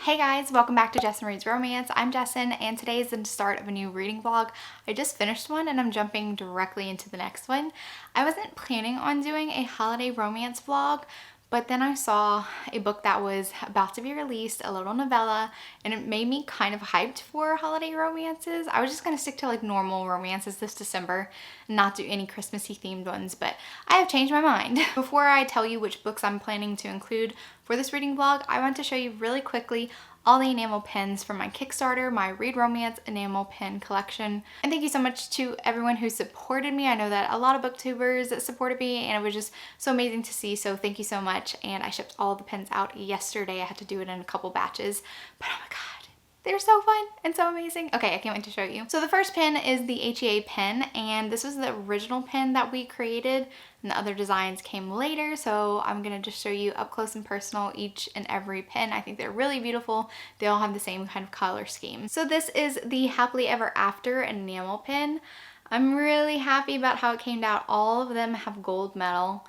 Hey guys, welcome back to Jess and Reads Romance. I'm Jessin and today is the start of a new reading vlog. I just finished one and I'm jumping directly into the next one. I wasn't planning on doing a holiday romance vlog, but then I saw a book that was about to be released, a little novella, and it made me kind of hyped for holiday romances. I was just gonna stick to like normal romances this December and not do any Christmassy themed ones, but I have changed my mind. Before I tell you which books I'm planning to include for this reading vlog, I want to show you really quickly all the enamel pins from my Kickstarter, my Read Romance enamel pin collection. And thank you so much to everyone who supported me. I know that a lot of booktubers supported me and it was just so amazing to see, so thank you so much. And I shipped all the pins out yesterday. I had to do it in a couple batches, but oh my god, they're so fun and so amazing. Okay, I can't wait to show you. So the first pin is the HEA pin, and this was the original pin that we created, and the other designs came later, so I'm gonna just show you up close and personal each and every pin. I think they're really beautiful. They all have the same kind of color scheme. So this is the Happily Ever After enamel pin. I'm really happy about how it came out. All of them have gold metal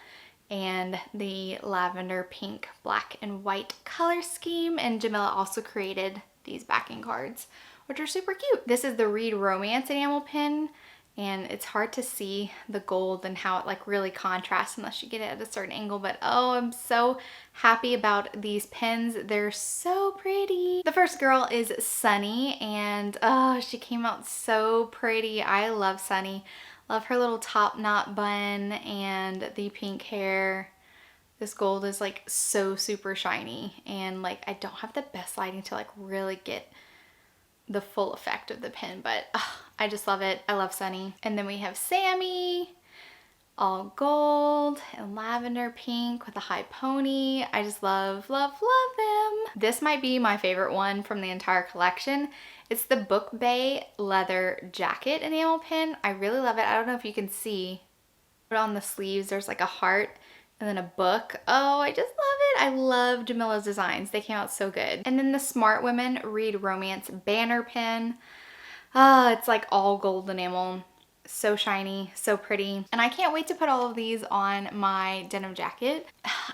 and the lavender, pink, black, and white color scheme, and Jamila also created these backing cards, which are super cute. This is the Read Romance enamel pin, and it's hard to see the gold and how it like really contrasts unless you get it at a certain angle, but oh, I'm so happy about these pins. They're so pretty. The first girl is Sunny, and oh, she came out so pretty. I love Sunny. Love her little top knot bun and the pink hair. This gold is like so super shiny, and like I don't have the best lighting to like really get the full effect of the pin, but I just love it. I love Sunny. And then we have Sammy, all gold and lavender pink with a high pony. I just love, love, love them. This might be my favorite one from the entire collection. It's the Book Bay leather jacket enamel pin. I really love it. I don't know if you can see, but on the sleeves there's like a heart and then a book. Oh, I just love it. I love Jamila's designs. They came out so good. And then the Smart Women Read Romance banner pin. It's like all gold enamel. So shiny, so pretty. And I can't wait to put all of these on my denim jacket.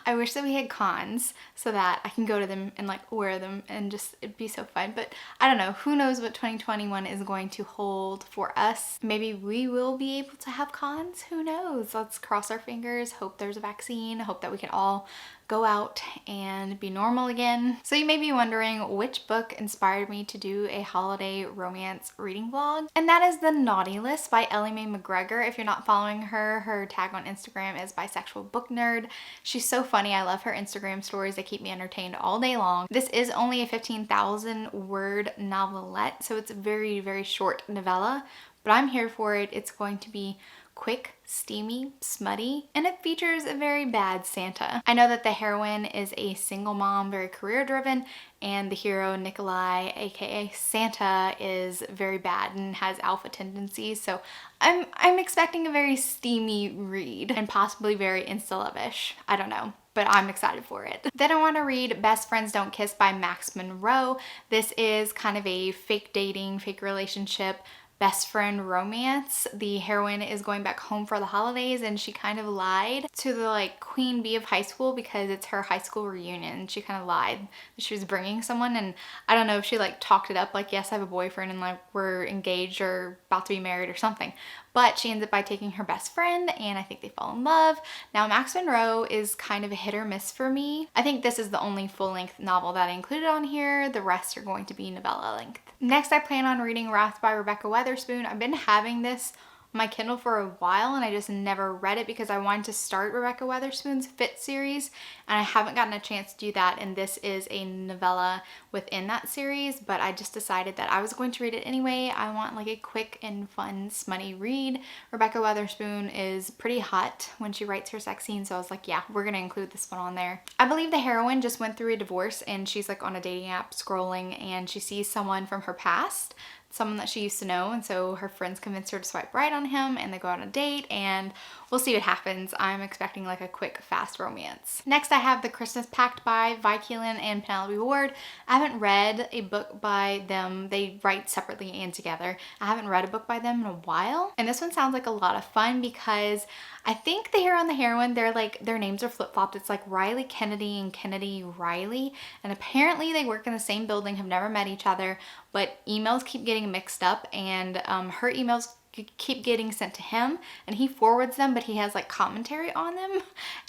I wish that we had cons so that I can go to them and like wear them and just, it'd be so fun. But I don't know, who knows what 2021 is going to hold for us. Maybe we will be able to have cons, who knows? Let's cross our fingers, hope there's a vaccine, hope that we can all go out and be normal again. So you may be wondering which book inspired me to do a holiday romance reading vlog, and that is The Naughty List by Ellie Mae McGregor. If you're not following her, her tag on Instagram is bisexual book nerd. She's so funny. I love her Instagram stories. They keep me entertained all day long. This is only a 15,000 word novelette, so it's a very, very short novella, but I'm here for it. It's going to be quick, steamy, smutty, and it features a very bad Santa. I know that the heroine is a single mom, very career driven, and the hero, Nikolai, aka Santa, is very bad and has alpha tendencies, so I'm expecting a very steamy read and possibly very insta-love-ish. I don't know, but I'm excited for it. Then I want to read Best Friends Don't Kiss by Max Monroe. This is kind of a fake dating, fake relationship, best friend romance. The heroine is going back home for the holidays and she kind of lied to the like queen bee of high school because it's her high school reunion. She kind of lied that she was bringing someone, and I don't know if she like talked it up like, yes, I have a boyfriend and like we're engaged or about to be married or something. But she ends up by taking her best friend and I think they fall in love. Now Max Monroe is kind of a hit or miss for me. I think this is the only full-length novel that I included on here. The rest are going to be novella length. Next, I plan on reading Wrath by Rebecca Weatherspoon. I've been having this on my Kindle for a while and I just never read it because I wanted to start Rebecca Weatherspoon's Fit series and I haven't gotten a chance to do that, and this is a novella within that series, but I just decided that I was going to read it anyway. I want like a quick and fun smutty read. Rebecca Weatherspoon is pretty hot when she writes her sex scenes, so I was like, yeah, we're gonna include this one on there. I believe the heroine just went through a divorce and she's like on a dating app scrolling and she sees someone from her past, someone that she used to know, and so her friends convince her to swipe right on him and they go on a date, and we'll see what happens. I'm expecting like a quick, fast romance. Next, I have The Christmas Pact by Vi Keelan and Penelope Ward. I haven't read a book by them. They write separately and together. I haven't read a book by them in a while. And this one sounds like a lot of fun because I think the hero and the heroine, their names are flip-flopped. It's like Riley Kennedy and Kennedy Riley. And apparently they work in the same building, have never met each other, but emails keep getting mixed up, and her emails keep getting sent to him and he forwards them, but he has like commentary on them,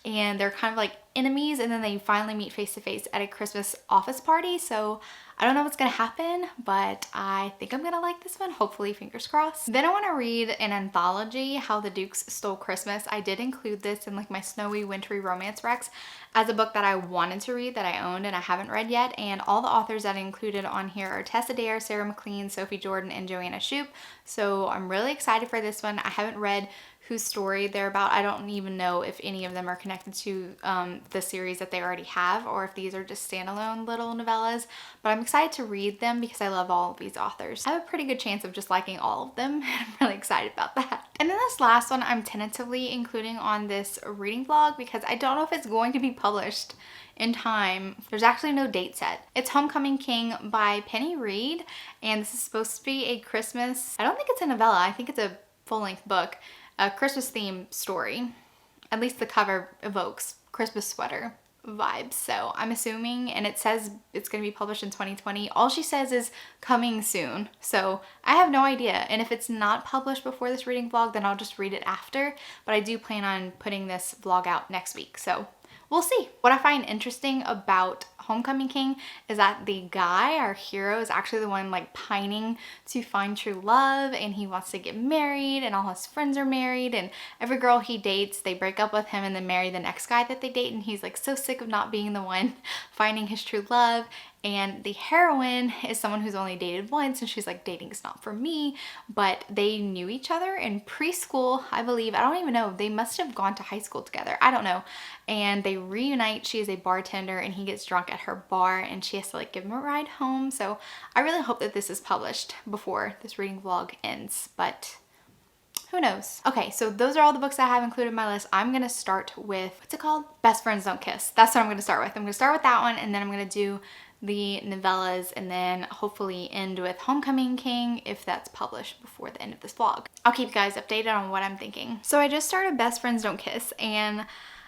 and they're kind of like enemies, and then they finally meet face to face at a Christmas office party. So I don't know what's gonna happen, but I think I'm gonna like this one, hopefully, fingers crossed. Then I want to read an anthology, How the Dukes Stole Christmas. I did include this in like my snowy wintry romance recs as a book that I wanted to read, that I owned and I haven't read yet, and all the authors that I included on here are Tessa Dare, Sarah McLean, Sophie Jordan, and Joanna Shoup. So I'm really excited for this one. I haven't read whose story they're about. I don't even know if any of them are connected to the series that they already have, or if these are just standalone little novellas, but I'm excited to read them because I love all of these authors. I have a pretty good chance of just liking all of them. I'm really excited about that. And then this last one I'm tentatively including on this reading vlog because I don't know if it's going to be published in time. There's actually no date set. It's Homecoming King by Penny Reed, and this is supposed to be a Christmas, I don't think it's a novella, I think it's a full-length book, a Christmas themed story. At least the cover evokes Christmas sweater vibes. So I'm assuming, and it says it's going to be published in 2020. All she says is coming soon. So I have no idea. And if it's not published before this reading vlog, then I'll just read it after. But I do plan on putting this vlog out next week. So we'll see. What I find interesting about Homecoming King is that the guy, our hero, is actually the one like pining to find true love, and he wants to get married, and all his friends are married, and every girl he dates, they break up with him and then marry the next guy that they date, and he's like so sick of not being the one finding his true love. And the heroine is someone who's only dated once, and she's like, dating is not for me. But they knew each other in preschool, I believe. I don't even know. They must have gone to high school together. I don't know. And they reunite. She is a bartender, and he gets drunk at her bar, and she has to like give him a ride home. So I really hope that this is published before this reading vlog ends, but who knows? Okay, so those are all the books I have included in my list. I'm gonna start with, what's it called? Best Friends Don't Kiss. That's what I'm gonna start with. I'm gonna start with that one, and then I'm gonna do the novellas, and then hopefully end with Homecoming King if that's published before the end of this vlog. I'll keep you guys updated on what I'm thinking. So I just started Best Friends Don't Kiss, and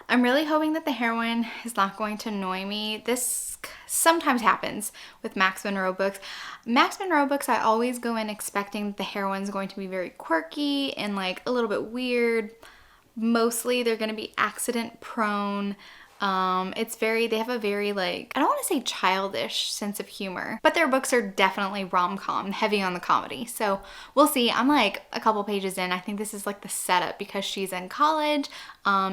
I'm really hoping that the heroine is not going to annoy me. This sometimes happens with Max Monroe books. Max Monroe books, I always go in expecting that the heroine's going to be very quirky and like a little bit weird. Mostly they're going to be accident prone. They have a very like, I don't want to say childish sense of humor, but their books are definitely rom-com, heavy on the comedy. So we'll see. I'm like a couple pages in. I think this is like the setup because she's in college.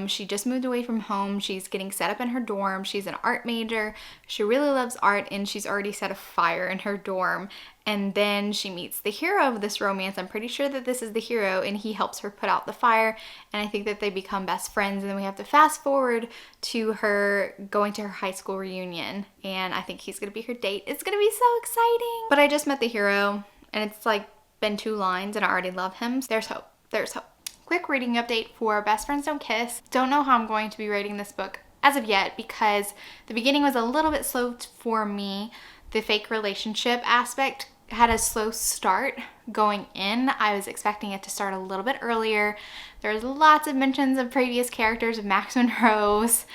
She just moved away from home. She's getting set up in her dorm. She's an art major. She really loves art, and she's already set a fire in her dorm. And then she meets the hero of this romance. I'm pretty sure that this is the hero, and he helps her put out the fire. And I think that they become best friends. And then we have to fast forward to her going to her high school reunion. And I think he's going to be her date. It's going to be so exciting. But I just met the hero, and it's like been 2 lines, and I already love him. There's hope. There's hope. Quick reading update for Best Friends Don't Kiss. Don't know how I'm going to be rating this book as of yet because the beginning was a little bit slow for me. The fake relationship aspect had a slow start going in. I was expecting it to start a little bit earlier. There's lots of mentions of previous characters of Max Monroe's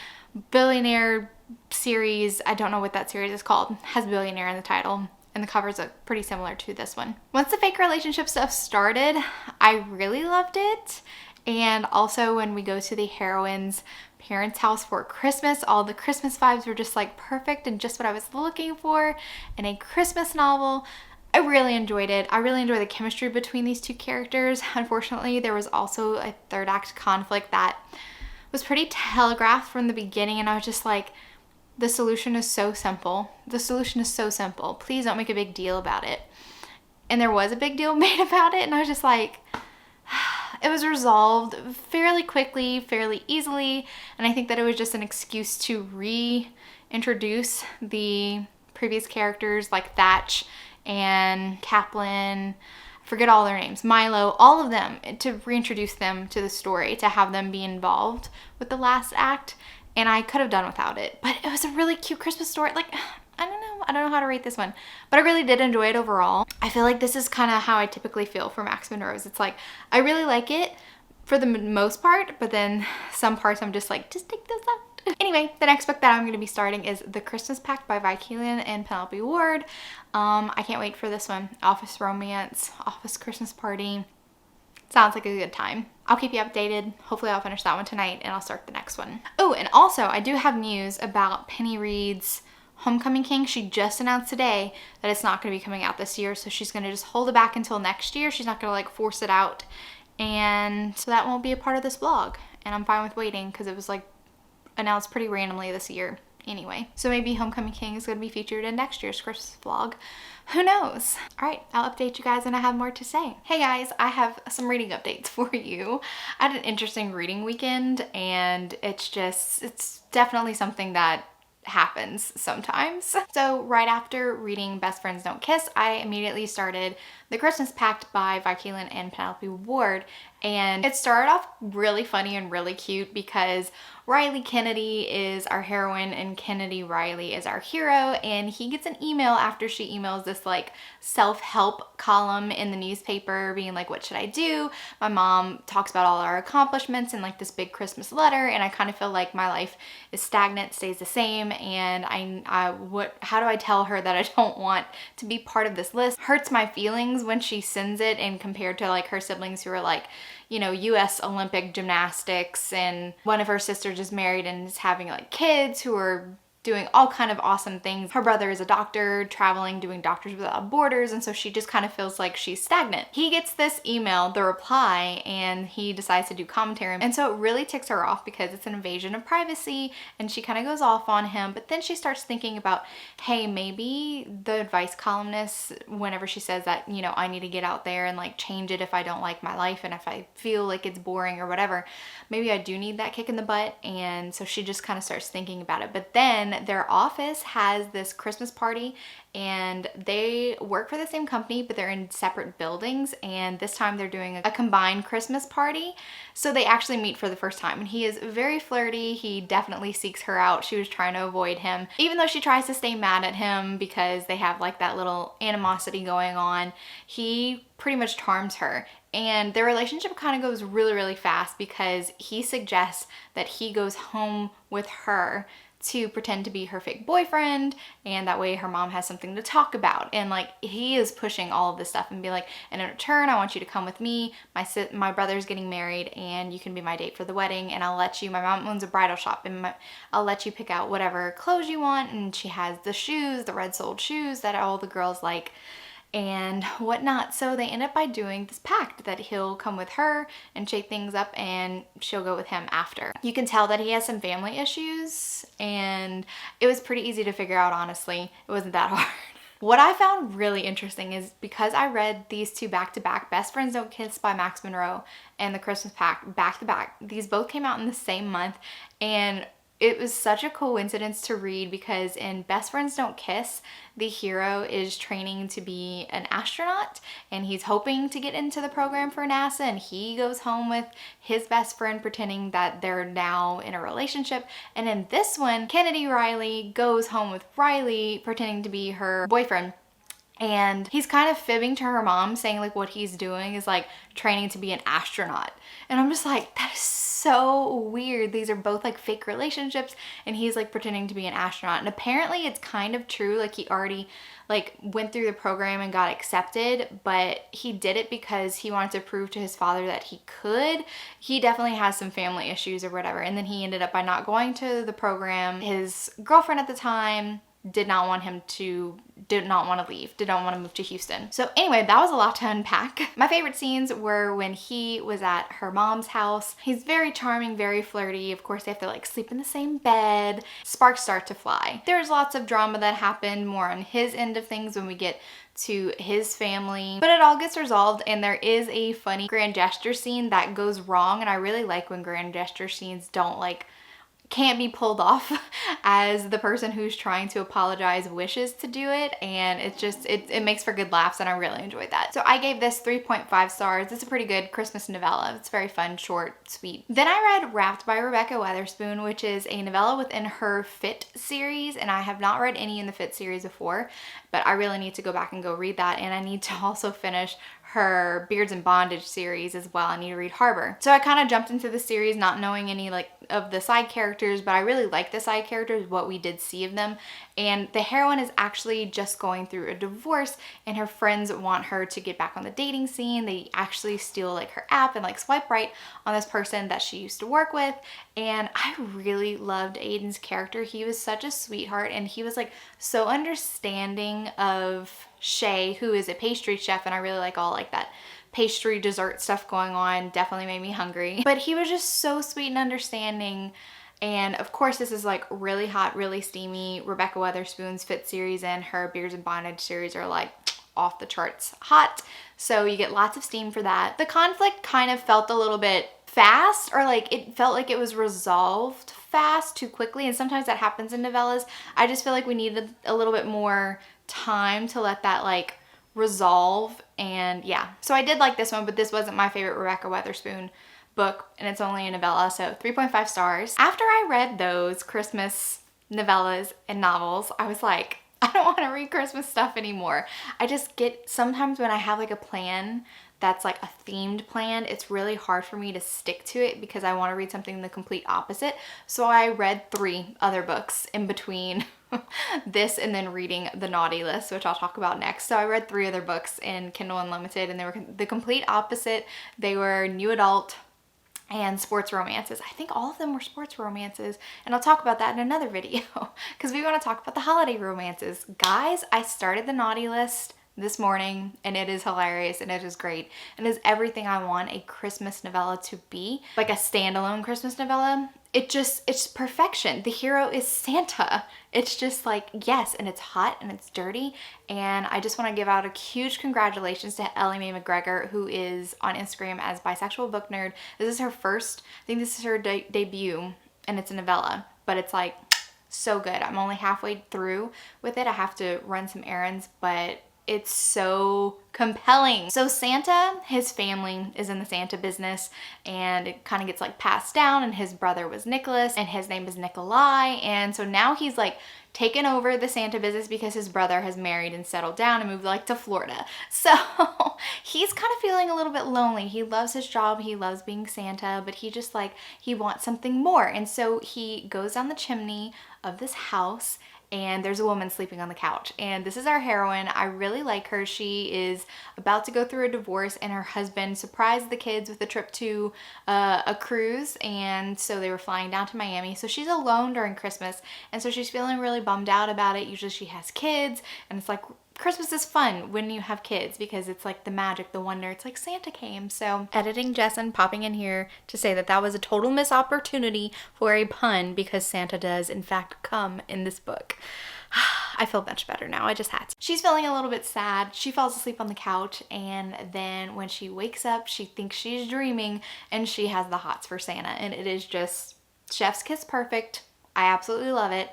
billionaire series. I don't know what that series is called. It has billionaire in the title. And the covers are pretty similar to this one. Once the fake relationship stuff started, I really loved it. And also when we go to the heroine's parents' house for Christmas, all the Christmas vibes were just like perfect and just what I was looking for in a Christmas novel. I really enjoyed it. I really enjoyed the chemistry between these 2 characters. Unfortunately, there was also a third act conflict that was pretty telegraphed from the beginning, and I was just like, the solution is so simple. The solution is so simple. Please don't make a big deal about it. And there was a big deal made about it, and I was just like, it was resolved fairly quickly, fairly easily, and I think that it was just an excuse to reintroduce the previous characters like Thatch and Kaplan. forget all their names, Milo, all of them, to reintroduce them to the story, to have them be involved with the last act. And I could have done without it, but it was a really cute Christmas story. Like, I don't know how to rate this one, but I really did enjoy it overall. I feel like this is kind of how I typically feel for Max Monroe's. It's like, I really like it for the most part, but then some parts I'm just like, just take this out. Anyway, the next book that I'm going to be starting is The Christmas Pact by Vi Keelan and Penelope Ward. I can't wait for this one. Office romance, office Christmas party. Sounds like a good time. I'll keep you updated. Hopefully I'll finish that one tonight and I'll start the next one. Oh, and also I do have news about Penny Reed's Homecoming King. She just announced today that it's not going to be coming out this year, so she's going to just hold it back until next year. She's not going to like force it out, and so that won't be a part of this vlog, and I'm fine with waiting because it was like announced pretty randomly this year anyway. So maybe Homecoming King is going to be featured in next year's Christmas vlog. Who knows? All right, I'll update you guys when I have more to say. Hey guys, I have some reading updates for you. I had an interesting reading weekend, and it's definitely something that happens sometimes. So right after reading Best Friends Don't Kiss, I immediately started The Christmas Pact by Vi Keelan and Penelope Ward, and it started off really funny and really cute because Riley Kennedy is our heroine and Kennedy Riley is our hero, and he gets an email after she emails this like self-help column in the newspaper being like, what should I do? My mom talks about all our accomplishments in like this big Christmas letter, and I kind of feel like my life is stagnant, stays the same, and how do I tell her that I don't want to be part of this list? Hurts my feelings when she sends it, and compared to like her siblings who are like, you know, US Olympic gymnastics, and one of her sisters is married and is having like kids who are doing all kind of awesome things. Her brother is a doctor, traveling, doing Doctors Without Borders, and so she just kind of feels like she's stagnant. He gets this email, the reply, and he decides to do commentary, and so it really ticks her off because it's an invasion of privacy, and she kind of goes off on him, but then she starts thinking about, hey, maybe the advice columnist, whenever she says that, you know, I need to get out there and like change it if I don't like my life and if I feel like it's boring or whatever, maybe I do need that kick in the butt, and so she just kind of starts thinking about it. But then their office has this Christmas party, and they work for the same company, but they're in separate buildings, and this time they're doing a combined Christmas party. So they actually meet for the first time, and he is very flirty. He definitely seeks her out. She was trying to avoid him, even though she tries to stay mad at him because they have like that little animosity going on. He pretty much charms her, and their relationship kind of goes really, really fast because he suggests that he goes home with her to pretend to be her fake boyfriend, and that way her mom has something to talk about. And like, he is pushing all of this stuff and be like, and in return, I want you to come with me. My brother's getting married, and you can be my date for the wedding, and I'll let you, my mom owns a bridal shop, and I'll let you pick out whatever clothes you want. And she has the shoes, the red-soled shoes that all the girls like, and whatnot. So they end up by doing this pact that he'll come with her and shake things up, and she'll go with him after. You can tell that he has some family issues, and it was pretty easy to figure out, honestly. It wasn't that hard. What I found really interesting is because I read these two back to back, Best Friends Don't Kiss by Max Monroe and The Christmas Pact back to back. These both came out in the same month, and it was such a coincidence to read because in Best Friends Don't Kiss, the hero is training to be an astronaut, and he's hoping to get into the program for NASA, and he goes home with his best friend pretending that they're now in a relationship. And in this one, Kennedy Riley goes home with Riley pretending to be her boyfriend. And he's kind of fibbing to her mom, saying like what he's doing is like training to be an astronaut. And I'm just like, that is so weird. These are both like fake relationships, and he's like pretending to be an astronaut. And apparently it's kind of true. Like, he already like went through the program and got accepted, but he did it because he wanted to prove to his father that he could. He definitely has some family issues or whatever. And then he ended up by not going to the program. His girlfriend at the time did not want to leave, did not want to move to Houston. So anyway, that was a lot to unpack. My favorite scenes were when he was at her mom's house. He's very charming, very flirty. Of course, they have to like sleep in the same bed. Sparks start to fly. There's lots of drama that happened more on his end of things when we get to his family, but it all gets resolved, and there is a funny grand gesture scene that goes wrong, and I really like when grand gesture scenes don't like can't be pulled off as the person who's trying to apologize wishes to do it, and it's just, it makes for good laughs, and I really enjoyed that. So I gave this 3.5 stars. It's a pretty good Christmas novella. It's very fun, short, sweet. Then I read Wrapped by Rebecca Weatherspoon, which is a novella within her Fit series, and I have not read any in the Fit series before, but I really need to go back and go read that, and I need to also finish her Beards and Bondage series as well. I need to read Harbor. So I kind of jumped into the series not knowing any like of the side characters, but I really like the side characters, what we did see of them. And the heroine is actually just going through a divorce, and her friends want her to get back on the dating scene. They actually steal like her app and like swipe right on this person that she used to work with. And I really loved Aiden's character. He was such a sweetheart, and he was like so understanding of Shay, who is a pastry chef, and I really like all like that pastry dessert stuff going on. Definitely made me hungry. But he was just so sweet and understanding. And of course, this is like really hot, really steamy. Rebecca Weatherspoon's Fit series and her Beards and Bondage series are like off the charts hot. So you get lots of steam for that. The conflict kind of felt a little bit fast, or like it felt like it was resolved fast too quickly, and sometimes that happens in novellas. I just feel like we needed a little bit more time to let that like resolve. And yeah, so I did like this one, but this wasn't my favorite Rebecca Weatherspoon book, and it's only a novella, so 3.5 stars. After I read those Christmas novellas and novels, I was like, I don't want to read Christmas stuff anymore. I just get, sometimes when I have like a plan that's like a themed plan, it's really hard for me to stick to it because I want to read something the complete opposite. So I read 3 other books in between this and then reading the naughty list, which I'll talk about next. So I read 3 other books in Kindle Unlimited, and they were the complete opposite. They were new adult and sports romances. I think all of them were sports romances, and I'll talk about that in another video because we want to talk about the holiday romances. Guys, I started the naughty list this morning, and it is hilarious, and it is great, and it is everything I want a Christmas novella to be, like a standalone Christmas novella. It's perfection. The hero is Santa. It's just like, yes, and it's hot and it's dirty, and I just want to give out a huge congratulations to Ellie Mae McGregor, who is on Instagram as Bisexual Book Nerd. This is her first, I think this is her debut, and it's a novella, but it's like so good. I'm only halfway through with it. I have to run some errands, but it's so compelling. So Santa, his family is in the Santa business, and it kind of gets like passed down, and his brother was Nicholas, and his name is Nikolai, and so now he's like taken over the Santa business because his brother has married and settled down and moved like to Florida. So he's kind of feeling a little bit lonely. He loves his job, he loves being Santa, but he just like, he wants something more. And so he goes down the chimney of this house, and there's a woman sleeping on the couch, and this is our heroine. I really like her. She is about to go through a divorce, and her husband surprised the kids with a trip to a cruise, and so they were flying down to Miami. So she's alone during Christmas, and so she's feeling really bummed out about it. Usually she has kids, and it's like, Christmas is fun when you have kids because it's like the magic, the wonder. It's like Santa came. So editing Jessin popping in here to say that that was a total missed opportunity for a pun because Santa does in fact come in this book. I feel much better now. I just had to. She's feeling a little bit sad. She falls asleep on the couch, and then when she wakes up, she thinks she's dreaming, and she has the hots for Santa, and it is just chef's kiss perfect. I absolutely love it.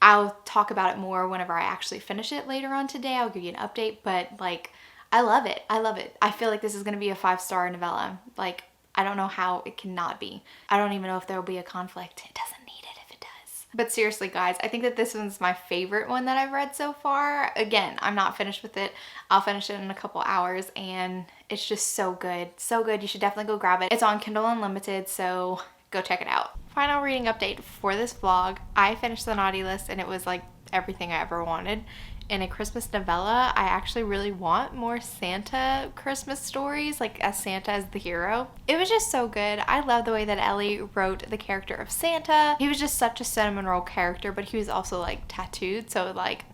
I'll talk about it more whenever I actually finish it later on today. I'll give you an update, but like, I love it. I love it. I feel like this is going to be a 5-star novella. Like, I don't know how it cannot be. I don't even know if there will be a conflict. It doesn't need it if it does. But seriously, guys, I think that this one's my favorite one that I've read so far. Again, I'm not finished with it. I'll finish it in a couple hours, and it's just so good. So good. You should definitely go grab it. It's on Kindle Unlimited, so go check it out. Final reading update for this vlog. I finished the naughty list, and it was like everything I ever wanted in a Christmas novella. I actually really want more Santa Christmas stories, like as Santa as the hero. It was just so good. I love the way that Ellie wrote the character of Santa. He was just such a sentimental character, but he was also like tattooed, so like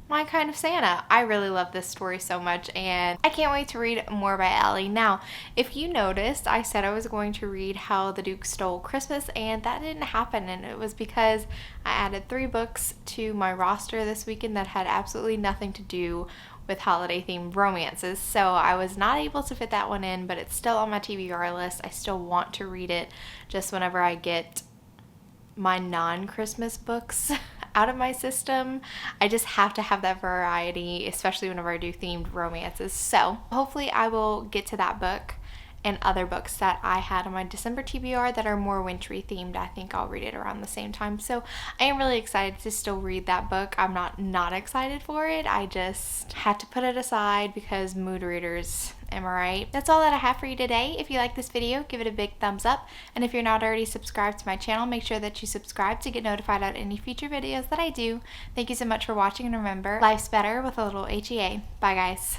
my kind of Santa. I really love this story so much, and I can't wait to read more by Ellie. Now, if you noticed, I said I was going to read How the Duke Stole Christmas, and that didn't happen, and it was because I added 3 books to my roster this weekend that had absolutely nothing to do with holiday themed romances, so I was not able to fit that one in, but it's still on my TBR list. I still want to read it just whenever I get my non-Christmas books out of my system. I just have to have that variety, especially whenever I do themed romances. So hopefully I will get to that book and other books that I had on my December TBR that are more wintry themed. I think I'll read it around the same time. So I am really excited to still read that book. I'm not excited for it. I just had to put it aside because mood readers, am I right? That's all that I have for you today. If you like this video, give it a big thumbs up. And if you're not already subscribed to my channel, make sure that you subscribe to get notified about any future videos that I do. Thank you so much for watching, and remember, life's better with a little HEA. Bye guys.